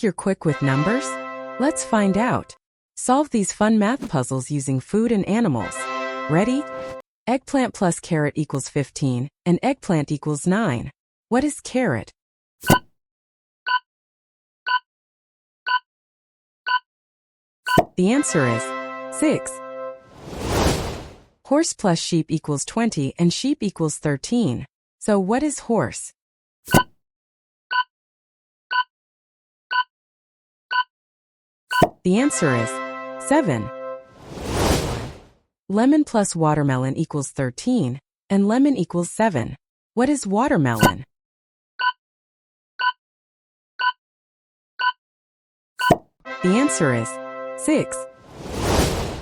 Think you're quick with numbers? Let's find out. Solve these fun math puzzles using food and animals. Ready? Eggplant plus carrot equals 15, and eggplant equals 9. What is carrot? The answer is 6. Horse plus sheep equals 20, and sheep equals 13. So what is horse? The answer is 7. Lemon plus watermelon equals 13, and lemon equals 7. What is watermelon? The answer is 6.